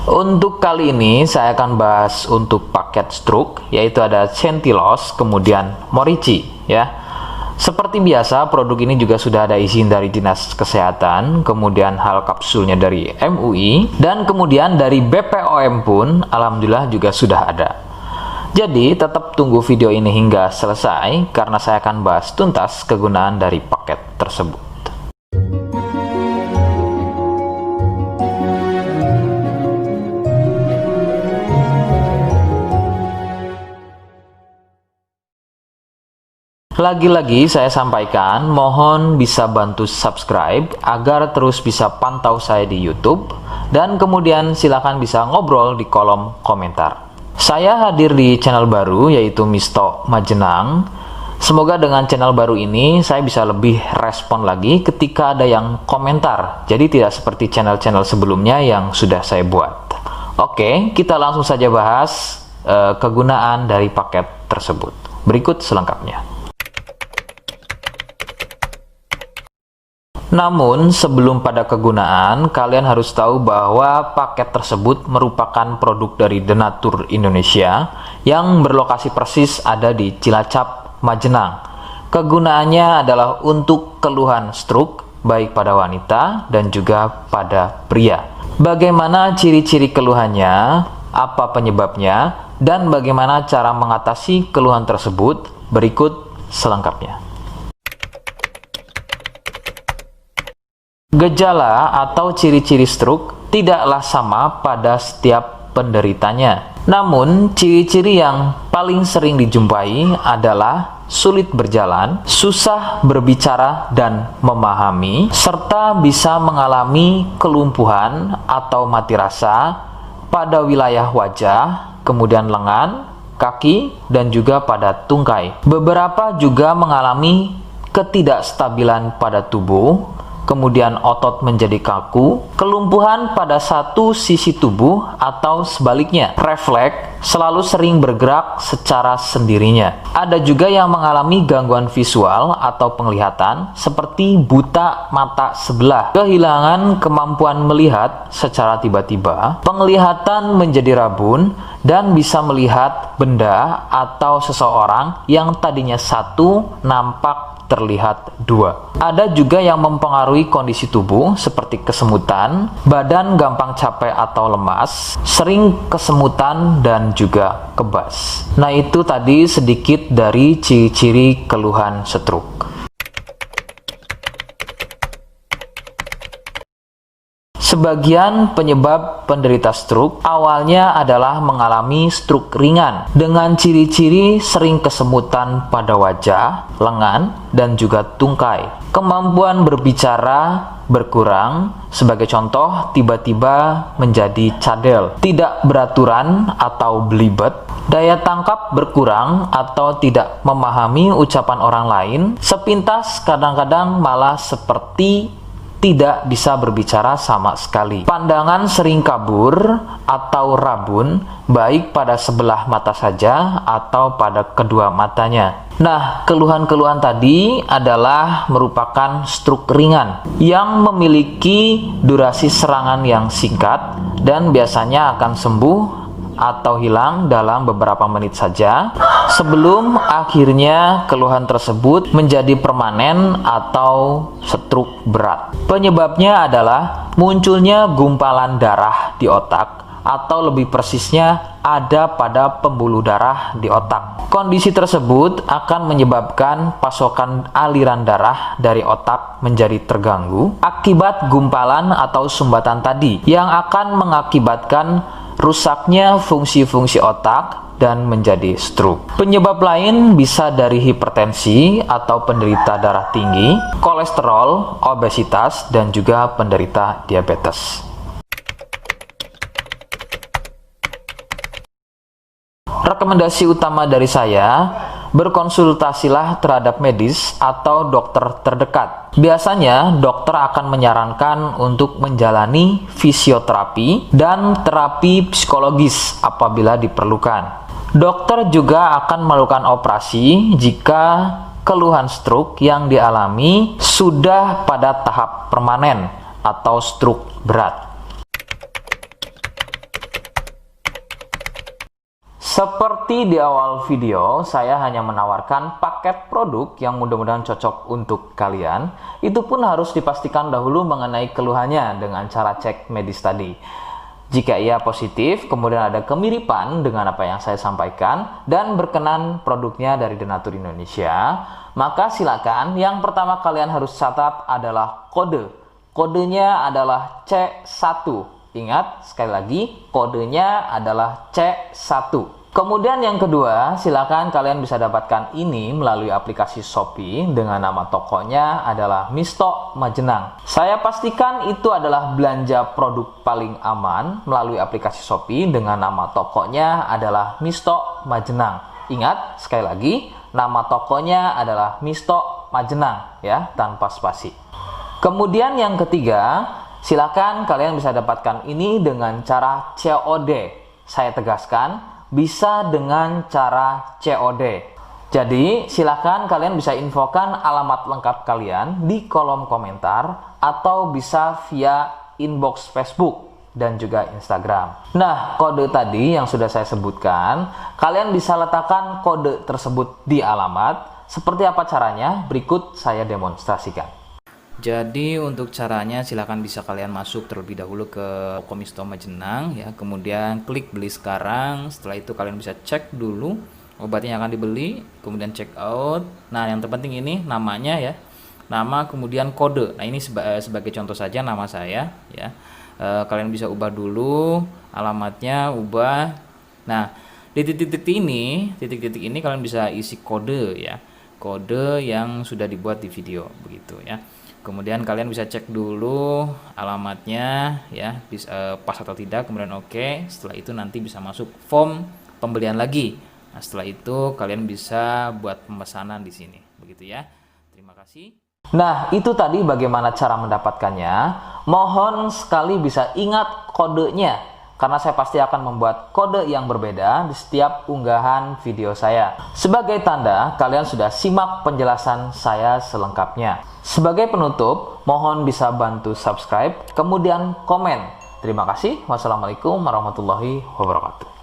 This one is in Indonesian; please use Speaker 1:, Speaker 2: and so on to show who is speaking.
Speaker 1: Untuk kali ini saya akan bahas untuk paket stroke, yaitu ada Centilos, kemudian Morici ya. Seperti biasa, produk ini juga sudah ada izin dari Dinas Kesehatan, kemudian hal kapsulnya dari MUI, dan kemudian dari BPOM pun alhamdulillah juga sudah ada. Jadi tetap tunggu video ini hingga selesai karena saya akan bahas tuntas kegunaan dari paket tersebut. Lagi-lagi saya sampaikan, mohon bisa bantu subscribe agar terus bisa pantau saya di YouTube, dan kemudian silakan bisa ngobrol di kolom komentar. Saya hadir di channel baru yaitu Misto Majenang. Semoga dengan channel baru ini saya bisa lebih respon lagi ketika ada yang komentar. Jadi tidak seperti channel-channel sebelumnya yang sudah saya buat. Oke, kita langsung saja bahas kegunaan dari paket tersebut. Berikut selengkapnya. Namun, sebelum pada kegunaan, kalian harus tahu bahwa paket tersebut merupakan produk dari Denatur Indonesia yang berlokasi persis ada di Cilacap, Majenang. Kegunaannya adalah untuk keluhan stroke, baik pada wanita dan juga pada pria. Bagaimana ciri-ciri keluhannya, apa penyebabnya, dan bagaimana cara mengatasi keluhan tersebut, berikut selengkapnya. Gejala atau ciri-ciri stroke tidaklah sama pada setiap penderitanya. Namun, ciri-ciri yang paling sering dijumpai adalah sulit berjalan, susah berbicara dan memahami, serta bisa mengalami kelumpuhan atau mati rasa pada wilayah wajah, kemudian lengan, kaki, dan juga pada tungkai. Beberapa juga mengalami ketidakstabilan pada tubuh, kemudian otot menjadi kaku, kelumpuhan pada satu sisi tubuh atau sebaliknya, refleks selalu sering bergerak secara sendirinya. Ada juga yang mengalami gangguan visual atau penglihatan seperti buta mata sebelah, kehilangan kemampuan melihat secara tiba-tiba, penglihatan menjadi rabun, dan bisa melihat benda atau seseorang yang tadinya satu nampak terlihat dua. Ada juga yang mempengaruhi kondisi tubuh seperti kesemutan, badan gampang capek atau lemas, sering kesemutan, dan juga kebas. Nah, itu tadi sedikit dari ciri-ciri keluhan stroke. Sebagian penyebab penderita stroke awalnya adalah mengalami stroke ringan dengan ciri-ciri sering kesemutan pada wajah, lengan, dan juga tungkai. Kemampuan berbicara berkurang, sebagai contoh tiba-tiba menjadi cadel, tidak beraturan atau belibet, daya tangkap berkurang atau tidak memahami ucapan orang lain, sepintas kadang-kadang malah seperti tidak bisa berbicara sama sekali. Pandangan sering kabur atau rabun, baik pada sebelah mata saja atau pada kedua matanya. Nah, keluhan-keluhan tadi adalah merupakan stroke ringan yang memiliki durasi serangan yang singkat dan biasanya akan sembuh atau hilang dalam beberapa menit saja sebelum akhirnya keluhan tersebut menjadi permanen atau stroke berat. Penyebabnya adalah munculnya gumpalan darah di otak, atau lebih persisnya ada pada pembuluh darah di otak. Kondisi tersebut akan menyebabkan pasokan aliran darah dari otak menjadi terganggu akibat gumpalan atau sumbatan tadi, yang akan mengakibatkan rusaknya fungsi-fungsi otak dan menjadi stroke. Penyebab lain bisa dari hipertensi atau penderita darah tinggi, kolesterol, obesitas, dan juga penderita diabetes. Rekomendasi utama dari saya, berkonsultasilah terhadap medis atau dokter terdekat. Biasanya dokter akan menyarankan untuk menjalani fisioterapi dan terapi psikologis apabila diperlukan. Dokter juga akan melakukan operasi jika keluhan stroke yang dialami sudah pada tahap permanen atau stroke berat. Seperti di awal video, saya hanya menawarkan paket produk yang mudah-mudahan cocok untuk kalian. Itu pun harus dipastikan dahulu mengenai keluhannya dengan cara cek medis tadi. Jika ia positif, kemudian ada kemiripan dengan apa yang saya sampaikan, dan berkenan produknya dari Denatur Indonesia, maka silakan yang pertama kalian harus catat adalah kode. Kodenya adalah C1. Ingat, sekali lagi, kodenya adalah C1. Kemudian yang kedua, silakan kalian bisa dapatkan ini melalui aplikasi Shopee dengan nama tokonya adalah Misto Majenang. Saya pastikan itu adalah belanja produk paling aman melalui aplikasi Shopee dengan nama tokonya adalah Misto Majenang. Ingat, sekali lagi, nama tokonya adalah Misto Majenang ya, tanpa spasi. Kemudian yang ketiga, silakan kalian bisa dapatkan ini dengan cara COD. Saya tegaskan, bisa dengan cara COD. Jadi, silakan kalian bisa infokan alamat lengkap kalian di kolom komentar atau bisa via inbox Facebook dan juga Instagram. Nah, kode tadi yang sudah saya sebutkan, kalian bisa letakkan kode tersebut di alamat. Seperti apa caranya? Berikut saya demonstrasikan. Jadi untuk caranya silakan bisa kalian masuk terlebih dahulu ke toko Misto Majenang ya, kemudian klik beli sekarang. Setelah itu kalian bisa cek dulu obatnya yang akan dibeli, kemudian check out. Nah, yang terpenting ini namanya ya, nama kemudian kode. Nah, ini sebagai contoh saja nama saya ya. Kalian bisa ubah dulu alamatnya, ubah. Nah, di titik-titik ini kalian bisa isi kode ya, kode yang sudah dibuat di video begitu ya. Kemudian kalian bisa cek dulu alamatnya ya, pas atau tidak, kemudian oke. Setelah itu nanti bisa masuk form pembelian lagi. Nah, setelah itu kalian bisa buat pemesanan di sini begitu ya. Terima kasih. Nah, itu tadi bagaimana cara mendapatkannya. Mohon sekali bisa ingat kodenya, karena saya pasti akan membuat kode yang berbeda di setiap unggahan video saya. Sebagai tanda, kalian sudah simak penjelasan saya selengkapnya. Sebagai penutup, mohon bisa bantu subscribe, kemudian komen. Terima kasih. Wassalamualaikum warahmatullahi wabarakatuh.